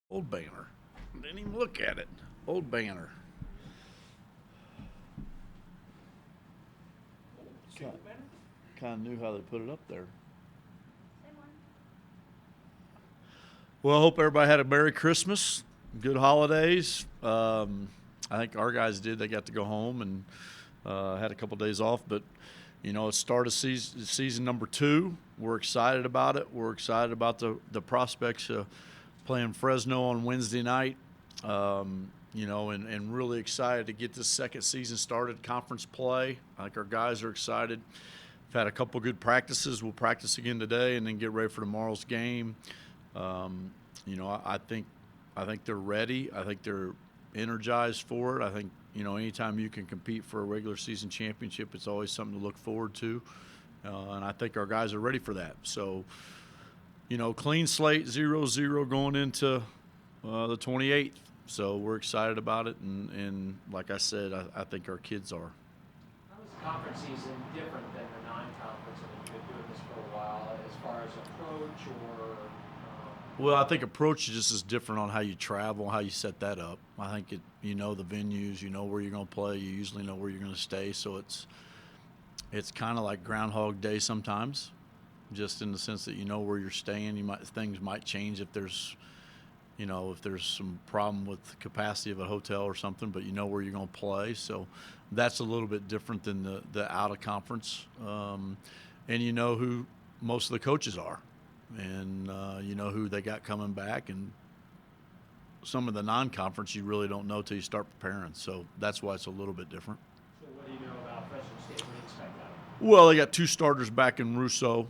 Old banner. Didn't even look at it. Old banner. Kind of knew how they put it up there. Well, I hope everybody had a Merry Christmas, good holidays. I think our guys did. They got to go home and had a couple days off, but it's start of season number 2. We're excited about it. We're excited about the prospects of playing Fresno on Wednesday night. And really excited to get this second season started, conference play. I think our guys are excited. We've had a couple good practices. We'll practice again today and then get ready for tomorrow's game. I think they're ready. I think they're energized for it. I think anytime you can compete for a regular season championship, it's always something to look forward to. And I think our guys are ready for that. So, clean slate, 0-0 going into the 28th. So we're excited about it, and like I said, I think our kids are. How is the conference season different than the non-conference? I mean, you've been doing this for a while, as far as approach or. Well, I think approach just is different on how you travel, how you set that up. I think the venues, you know where you're going to play, you usually know where you're going to stay, so it's kind of like Groundhog Day sometimes, just in the sense that you know where you're staying. Things might change if there's some problem with the capacity of a hotel or something, but you know where you're going to play. So that's a little bit different than the out of conference. And you know who most of the coaches are, and you know who they got coming back. And some of the non-conference you really don't know till you start preparing. So that's why it's a little bit different. So what do you know about Fresno State? What do you expect out of it? Well, they got 2 starters back in Russo.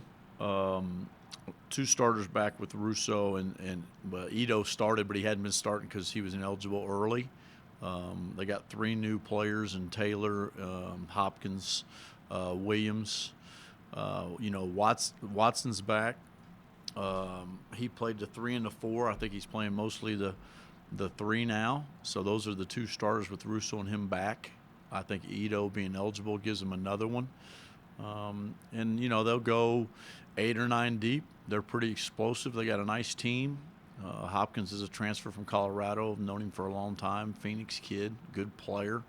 2 starters back with Russo, and Ito started, but he hadn't been starting because he was ineligible early. They got 3 new players in Taylor, Hopkins, Williams. Watson's back. He played the 3 and the 4. I think he's playing mostly the 3 now. So those are the 2 starters with Russo and him back. I think Ito being eligible gives him another one. They'll go 8 or 9 deep. They're pretty explosive. They got a nice team. Hopkins is a transfer from Colorado. I've known him for a long time. Phoenix kid, good player.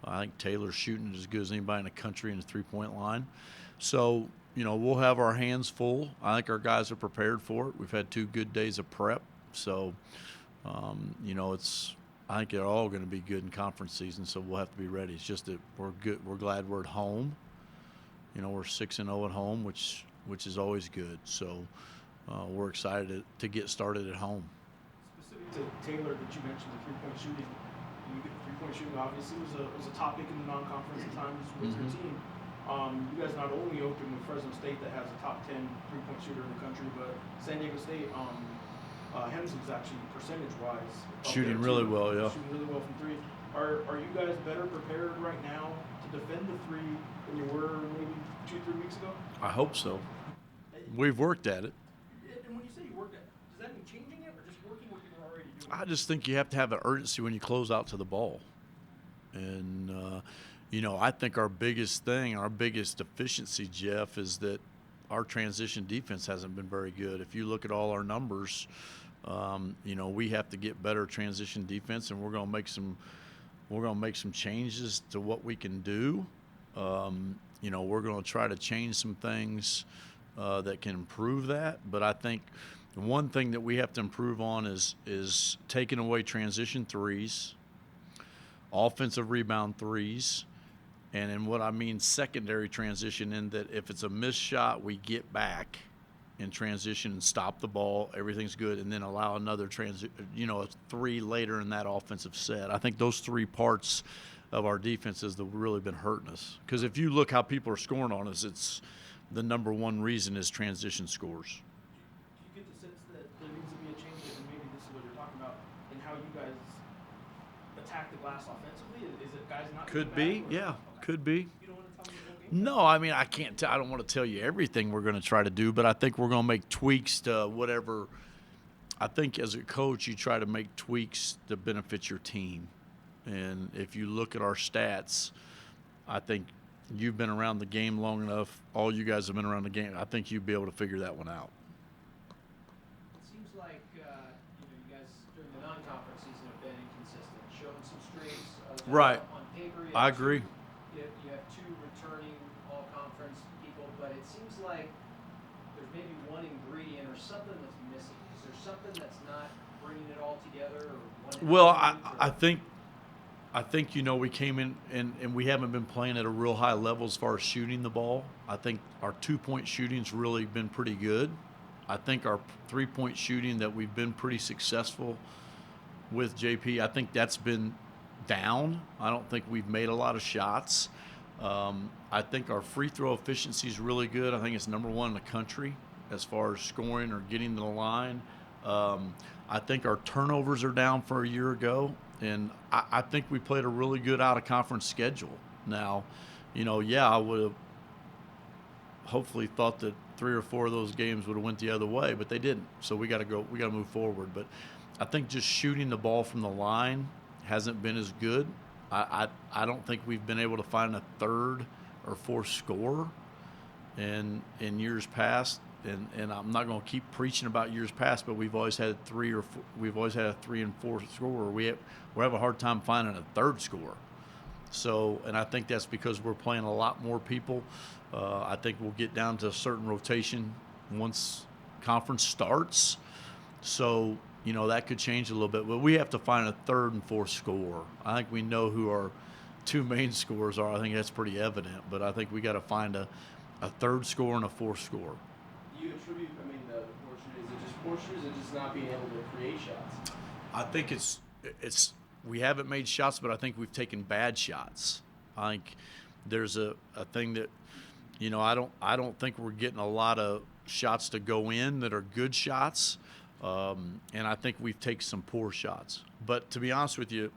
I think Taylor's shooting as good as anybody in the country in the three-point line. So, we'll have our hands full. I think our guys are prepared for it. We've had 2 good days of prep. So, I think they're all going to be good in conference season, so we'll have to be ready. It's just that we're good. We're glad we're at home. We're 6-0 at home, which is always good. So we're excited to get started at home. Specific to Taylor that you mentioned, the three-point shooting. Three-point shooting obviously was a topic in the non-conference at times with your team. You guys not only opened with Fresno State that has a top 10 three-point shooter in the country, but San Diego State, Hensley's actually percentage-wise shooting really well, yeah. Shooting really well from 3. Are you guys better prepared right now to defend the 3 than you were maybe 2-3 weeks ago? I hope so. We've worked at it. And when you say you worked at it, does that mean changing it or just working what you were already doing? I just think you have to have an urgency when you close out to the ball. And, I think our biggest thing, our biggest deficiency, Jeff, is that our transition defense hasn't been very good. If you look at all our numbers, we have to get better transition defense, and we're going to make some changes to what we can do. We're going to try to change some things that can improve that. But I think the one thing that we have to improve on is taking away transition threes, offensive rebound threes, and in what I mean secondary transition, in that if it's a missed shot, we get back in transition and stop the ball, everything's good, and then allow another a 3 later in that offensive set. I think those 3 parts of our defense has really been hurting us. Because if you look how people are scoring on us, it's the number 1 reason is transition scores. Do you get the sense that there needs to be a change, and maybe this is what you're talking about, in how you guys attack the glass offensively? Is it guys not Could getting be, back, or? yeah, Okay. could be. You don't want to tell me the whole game? No, I mean, I don't want to tell you everything we're going to try to do, but I think we're going to make tweaks to whatever. I think as a coach, you try to make tweaks to benefit your team. And if you look at our stats, I think you've been around the game long enough. All you guys have been around the game. I think you'd be able to figure that one out. It seems like you guys during the non-conference season have been inconsistent, showing some streaks. Right. On paper, I agree. You have two returning all-conference people, but it seems like there's maybe one ingredient or something that's missing. Is there something that's not bringing it all together? Or one Well, attitude, I think we came in and we haven't been playing at a real high level as far as shooting the ball. I think our 2-point shooting's really been pretty good. I think our 3-point shooting that we've been pretty successful with, JP, I think that's been down. I don't think we've made a lot of shots. I think our free throw efficiency is really good. I think it's number one in the country as far as scoring or getting to the line. I think our turnovers are down for a year ago, and I think we played a really good out-of-conference schedule. Now, I would have hopefully thought that 3 or 4 of those games would have went the other way, but they didn't. So we got to move forward. But I think just shooting the ball from the line hasn't been as good. I don't think we've been able to find a third or fourth scorer in years past. And I'm not going to keep preaching about years past, but we've always had a 3 and 4 scorer. We have a hard time finding a third scorer. So, and I think that's because we're playing a lot more people. I think we'll get down to a certain rotation once conference starts. So, that could change a little bit. But we have to find a third and fourth scorer. I think we know who our 2 main scorers are. I think that's pretty evident. But I think we got to find a third scorer and a fourth scorer. Do you attribute, the poor shooting, is it just poor shooters or just not being able to create shots? I think it's we haven't made shots, but I think we've taken bad shots. I think there's a thing that I don't think we're getting a lot of shots to go in that are good shots, and I think we've taken some poor shots. But to be honest with you,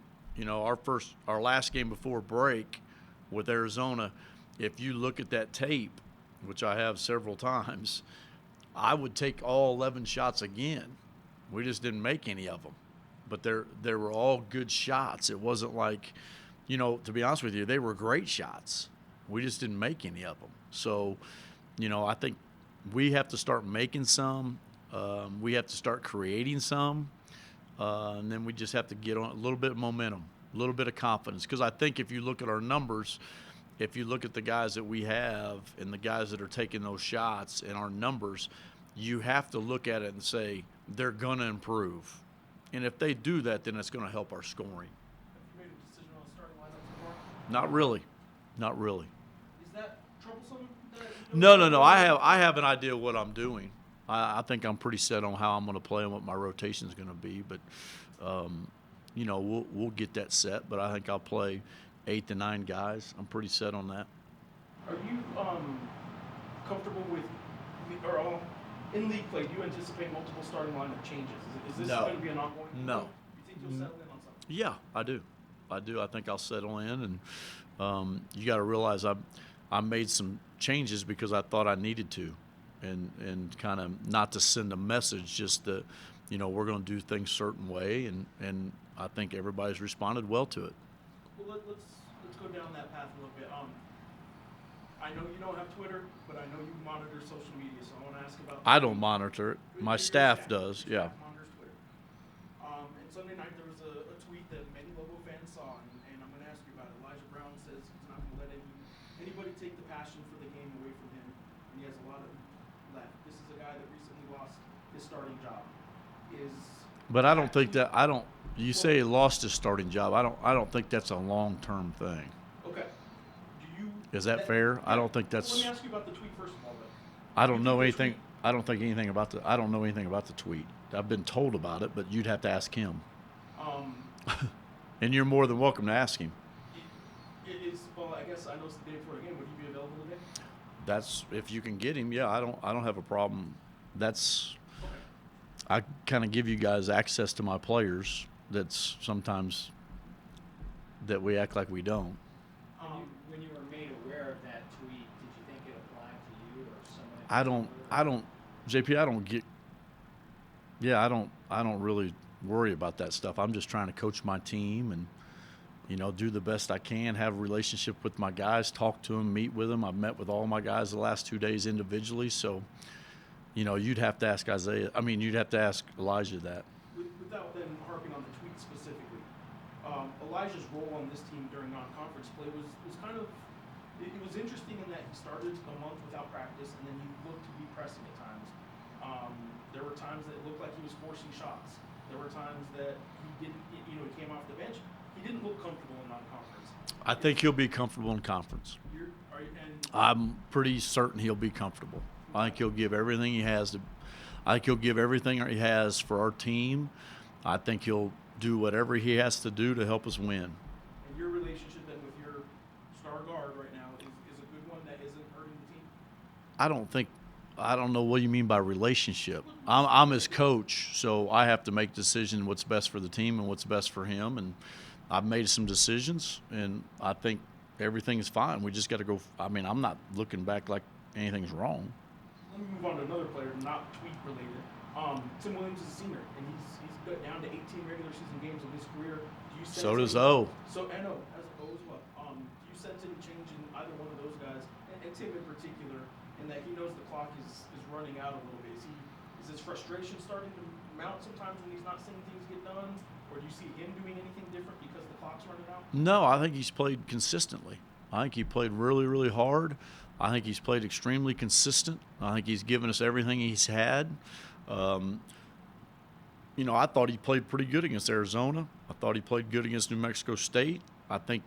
our last game before break with Arizona, if you look at that tape, which I have several times, I would take all 11 shots again. We just didn't make any of them. But they were all good shots. It wasn't like, to be honest with you, they were great shots. We just didn't make any of them. So, I think we have to start making some. We have to start creating some. And then we just have to get on a little bit of momentum, a little bit of confidence. Because I think if you look at our numbers, if you look at the guys that we have and the guys that are taking those shots and our numbers, you have to look at it and say they're going to improve. And if they do that, then it's going to help our scoring. Have you made a decision on the starting lineup so far? Not really. Is that troublesome? No. I have an idea what I'm doing. I think I'm pretty set on how I'm going to play and what my rotation is going to be. But, we'll get that set. But I think I'll play 8 to 9 guys. I'm pretty set on that. Are you comfortable with, in league play, do you anticipate multiple starting lineup changes? Is this No. going to be an ongoing? No. You think you'll settle in on something? Yeah, I do. I think I'll settle in, and you got to realize I made some changes because I thought I needed to, and kind of not to send a message, just that we're going to do things a certain way, and I think everybody's responded well to it. Well, let's go down that path a little bit. I know you don't have Twitter, but I know you monitor social media, so I want to ask about. I don't monitor it. My Your staff does. Your Yeah. staff monitors Twitter. And Sunday night there was a tweet that many Lobo fans saw, and I'm going to ask you about it. Elijah Brown says he's not going to let anybody take the passion for the game away from him, and he has a lot of left. This is a guy that recently lost his starting job. But I don't think that You say he lost his starting job. I don't think that's a long-term thing. Okay. Is that fair? I don't think that's. Let me ask you about the tweet first of all. Then. I don't know anything. I don't know anything about the tweet. I've been told about it, but you'd have to ask him. And you're more than welcome to ask him. Well, I guess I know it's the day before the game. Would he be available today? That's if you can get him. Yeah, I don't have a problem. That's. Okay. I kind of give you guys access to my players. That's sometimes that we act like we don't. When you were made aware of that tweet, did you think it applied to you or someone? I don't, JP. I don't really worry about that stuff. I'm just trying to coach my team and, do the best I can, have a relationship with my guys, talk to them, meet with them. I've met with all my guys the last 2 days individually. So, you'd have to ask you'd have to ask Elijah that. With without then harping on the tweet specifically, Elijah's role on this team during non-conference play was kind of, it was interesting in that he started a month without practice, and then he looked to be pressing at times. There were times that it looked like he was forcing shots. There were times that he didn't, he came off the bench. He didn't look comfortable in non-conference. I think he'll be comfortable in conference. I'm pretty certain he'll be comfortable. I think he'll give everything he has I think he'll give everything he has for our team. I think he'll do whatever he has to do to help us win. And your relationship then with your star guard right now is a good one that isn't hurting the team? I don't know what you mean by relationship. I'm his coach, so I have to make decisions what's best for the team and what's best for him. And I've made some decisions, and I think everything is fine. We just got to go. I mean, I'm not looking back like anything's wrong. Let me move on to another player, not tweet related. Tim Williams is a senior, and he's got down to 18 regular season games in his career. Do you sense So does O. So and O as O as well. Do you sense any change in either one of those guys, and Tim in particular, in that he knows the clock is running out a little bit? Is his frustration starting to mount sometimes when he's not seeing things get done, or do you see him doing anything different because the clock's running out? No, I think he's played consistently. I think he played really, really hard. I think he's played extremely consistent. I think he's given us everything he's had. I thought he played pretty good against Arizona. I thought he played good against New Mexico State. I think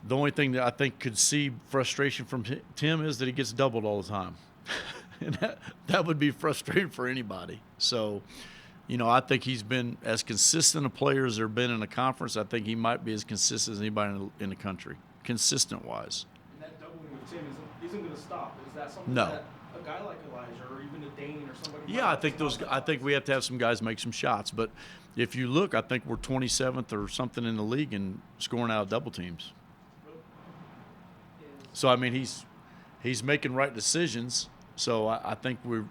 the only thing that I think could see frustration from Tim is that he gets doubled all the time. And that would be frustrating for anybody. So, I think he's been as consistent a player as there have been in a conference. I think he might be as consistent as anybody in the country, consistent-wise. And that doubling with Tim isn't going to stop. Is that something No. that a guy like Elijah or even a Dane or somebody? Yeah, I think we have to have some guys make some shots. But if you look, I think we're 27th or something in the league in scoring out of double teams. So I mean, he's making right decisions. So I think we've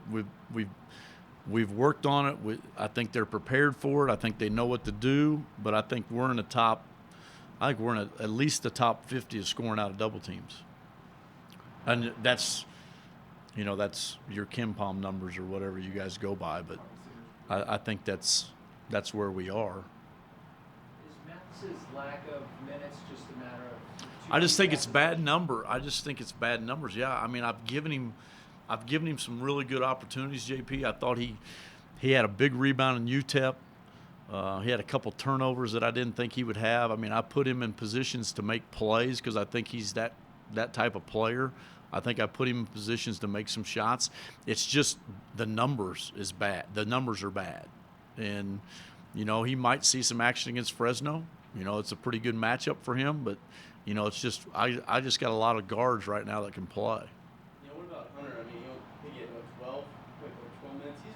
worked on it. I think they're prepared for it. I think they know what to do. But I think we're in the top. I think we're in at least the top 50 of scoring out of double teams. And that's your Kim Palm numbers or whatever you guys go by. But I think that's where we are. Is Mathis's lack of minutes just a matter of? I just think it's bad number. I just think it's bad numbers. Yeah, I mean, I've given him some really good opportunities, JP. I thought he had a big rebound in UTEP. He had a couple turnovers that I didn't think he would have. I mean, I put him in positions to make plays because I think he's that type of player. I think I put him in positions to make some shots. It's just the numbers is bad. The numbers are bad. And, he might see some action against Fresno. It's a pretty good matchup for him. But, it's just I just got a lot of guards right now that can play. Yeah, what about Hunter? I mean, he'll get 12 minutes. He's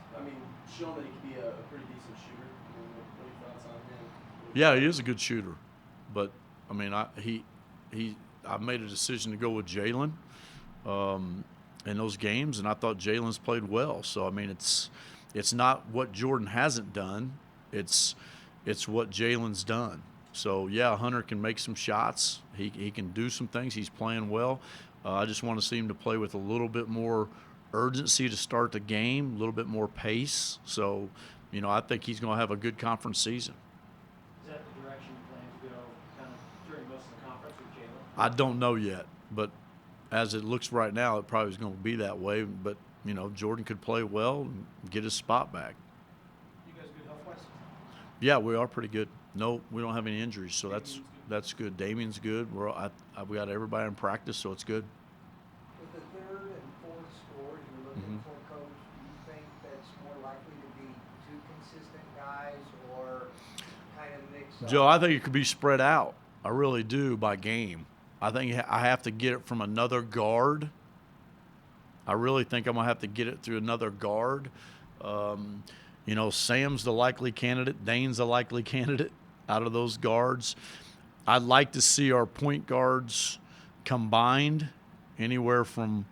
shown that he can be a pretty decent shooter. I mean, what are your thoughts on him? Yeah, he is a good shooter. But, I mean, I made a decision to go with Jalen in those games, and I thought Jalen's played well. So, I mean, it's not what Jordan hasn't done. It's what Jalen's done. So, yeah, Hunter can make some shots. He can do some things. He's playing well. I just want to see him to play with a little bit more urgency to start the game, a little bit more pace. So, I think he's going to have a good conference season. Is that the direction you plan to go kind of during most of the conference with Jalen? I don't know yet, but as it looks right now, it probably is going to be that way. But, Jordan could play well and get his spot back. You guys good health-wise? Yeah, we are pretty good. No, we don't have any injuries, so that's good. Damien's good. We got everybody in practice, so it's good. With the third and fourth scores you're looking for, Coach, do you think that's more likely to be two consistent guys or kind of mix up? Joe, I think it could be spread out. I really do by game. I think I have to get it from another guard. I really think I'm going to have to get it through another guard. Sam's the likely candidate. Dane's the likely candidate out of those guards. I'd like to see our point guards combined anywhere from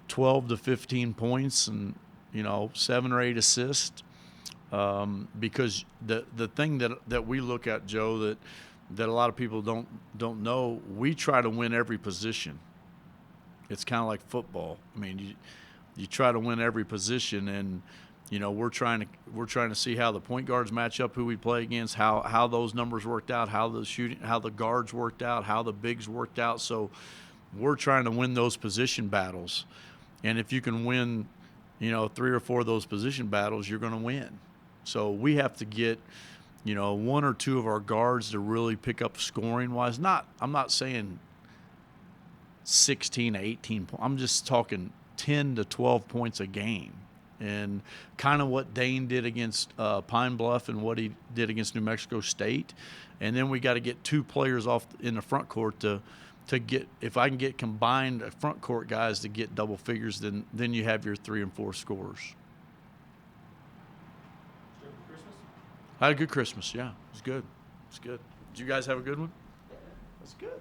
12 to 15 points and, 7 or 8 assists. Because the thing that we look at, Joe, that a lot of people don't know, we try to win every position. It's kind of like football. I mean, you try to win every position, and You know, we're trying to see how the point guards match up, who we play against, how those numbers worked out, how the guards worked out, how the bigs worked out. So we're trying to win those position battles. And if you can win, you know, 3 or 4 of those position battles, you're going to win. So we have to get, you know, 1 or 2 of our guards to really pick up scoring wise. I'm not saying 16 to 18 points. I'm just talking 10 to 12 points a game. And kind of what Dane did against Pine Bluff and what he did against New Mexico State. And then we got to get 2 players off in the front court to get, if I can get combined front court guys to get double figures, then you have your 3 and 4 scorers. Christmas? I had a good Christmas, yeah. It was good. It was good. Did you guys have a good one? Yeah. That's good.